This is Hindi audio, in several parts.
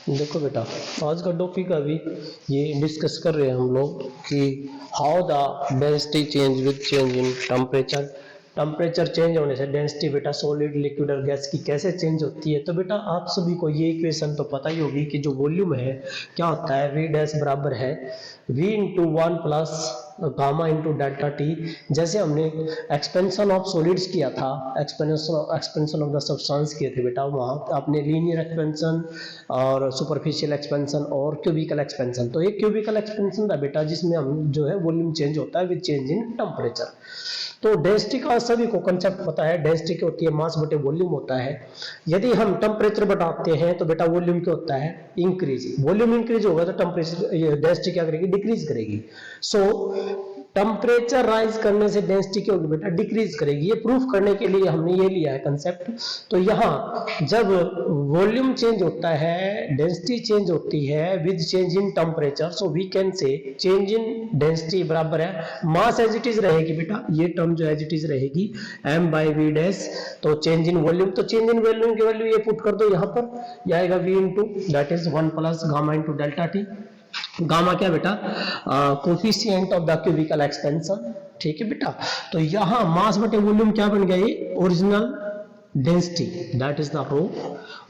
देखो बेटा, आज का टॉपिक अभी ये डिस्कस कर रहे हैं हम लोग कि how the density change with change in temperature. Temperature change होने से डेंसिटी बेटा सॉलिड, लिक्विड और गैस की कैसे चेंज होती है। तो बेटा आप सभी को ये इक्वेशन तो पता ही होगी कि जो वॉल्यूम है क्या होता है, वी डैश बराबर है v into 1 plus gamma into delta T. जैसे हमने एक्सपेंशन ऑफ सॉलिड्स किया था, एक्सपेंशन ऑफ द सब्सटेंस किए थे बेटा, वहाँ आपने लीनियर एक्सपेंशन और सुपरफिशियल एक्सपेंशन और क्यूबिकल एक्सपेंशन। तो एक क्यूबिकल एक्सपेंशन था बेटा जिसमें हम जो है वॉल्यूम चेंज होता है विद चेंज इन टेम्परेचर। तो डेंसिटी का सभी को कंसेप्ट पता है, डेंसिटी क्या होती है, मास बटे वॉल्यूम होता है। यदि हम टेम्परेचर बढ़ाते हैं तो बेटा वॉल्यूम क्या होता है, इंक्रीज। वॉल्यूम इंक्रीज होगा तो टेम्परेचर डेंसिटी क्या करेगी, डिक्रीज करेगी। सो टेम्परेचर राइज करने से डेंसिटी क्या होगी बेटा, डिक्रीज करेगी। ये प्रूफ करने के लिए हमने ये लिया है कंसेप्ट। तो यहाँ जब वॉल्यूम चेंज होता है, डेंसिटी चेंज होती है with change in temperature, so we can say change in density बराबर है मास एज इट इज रहेगी बेटा, ये टर्म जो एज इट इज रहेगी m बाई वी डैश। तो चेंज इन वॉल्यूम, तो चेंज इन वॉल्यूम की वैल्यू ये पुट कर दो यहाँ पर, ये आएगा v into that is 1 plus gamma into delta T. Gamma क्या बेटा, coefficient of the cubical expansion, ठीक है बेटा। तो यहां मास बटे वॉल्यूम क्या बन गया, ये original density that is the rho,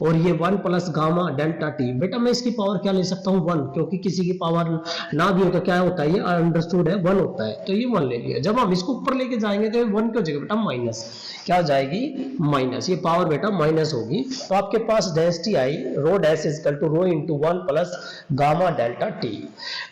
और ये 1 प्लस गामा डेल्टा टी। बेटा मैं इसकी पावर क्या ले सकता हूँ, 1, क्योंकि किसी की पावर ना भी हो तो क्या होता है, ये अंडरस्टूड है 1 होता है, तो ये 1 ले लिया। जब हम इसको ऊपर लेके जाएंगे तो 1 की जगह बेटा माइनस क्या हो जाएगी, माइनस, ये पावर बेटा माइनस होगी। तो आपके पास डेंसिटी आई rho dash is equal to rho into 1 plus gamma delta T.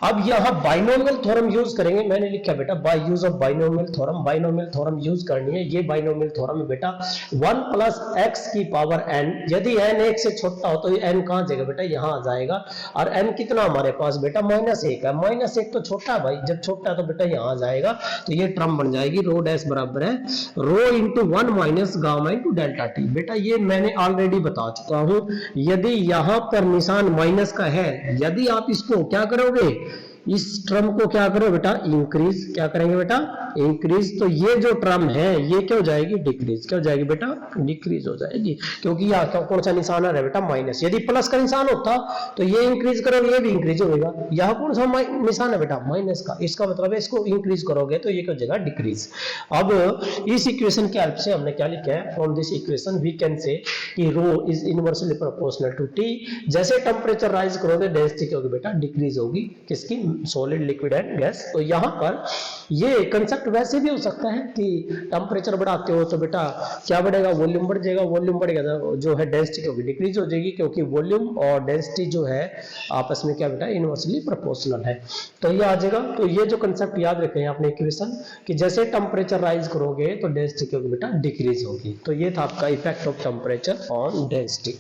अब यहाँ बाइनोमियल थ्योरम यूज करेंगे, मैंने लिखा बेटा by use of binomial theorem. Binomial theorem use करनी है, ये बाइनोमियल थ्योरम है बेटा 1 प्लस एक्स की पावर n, यदि n 1 से छोटा हो तो ये n कहां जाएगा बेटा, यहां आ जाएगा। और n कितना हमारे पास बेटा -1 है, -1 तो छोटा है भाई, जब छोटा है तो बेटा यहां आ जाएगा। तो ये टर्म बन जाएगी रो डैश बराबर है rho into 1 minus gamma into delta T. बेटा ये मैंने ऑलरेडी बता चुका हूं, यदि यहां पर निशान माइनस का है, यदि आप इसको क्या करोगे, इस टर्म को क्या करो बेटा, इंक्रीज, क्या करेंगे बेटा, इंक्रीज। तो ये जो टर्म है ये क्या हो जाएगी, डिक्रीज, क्या हो जाएगी बेटा, डिक्रीज हो जाएगी, क्योंकि यहाँ कौन सा निशान है बेटा, माइनस। यदि प्लस का निशान होता तो ये इंक्रीज करोगे ये भी इंक्रीज होगा, यहाँ कौन सा निशान है बेटा, माइनस का, इसका मतलब है इसको इंक्रीज करोगे तो ये क्या हो जाएगा, डिक्रीज। अब इस इक्वेशन के हेल्प से हमने क्या लिखा है, from this equation we can say कि rho is inversely proportional to T. जैसे टेम्परेचर राइज करोगे डेंसिटी क्या होगी बेटा, डिक्रीज होगी, किसकी, सॉलिड, लिक्विड एंड गैस। तो यहां पर ये कंसेप्ट वैसे भी हो सकता है कि टेम्परेचर बढ़ाते हो तो बेटा क्या बढ़ेगा, वॉल्यूम बढ़ जाएगा, वॉल्यूम बढ़ेगा तो जो है डेंसिटी होगी डिक्रीज हो जाएगी, क्योंकि वॉल्यूम और डेंसिटी जो है आपस में क्या बेटा, इनवर्सली प्रोपोर्शनल है। तो ये आ जाएगा। तो ये जो कंसेप्ट याद रखें आपने इक्वेशन कि जैसे टेम्परेचर राइज करोगे तो डेंसिटी क्या होगी बेटा, डिक्रीज होगी। तो ये था आपका effect of temperature on density.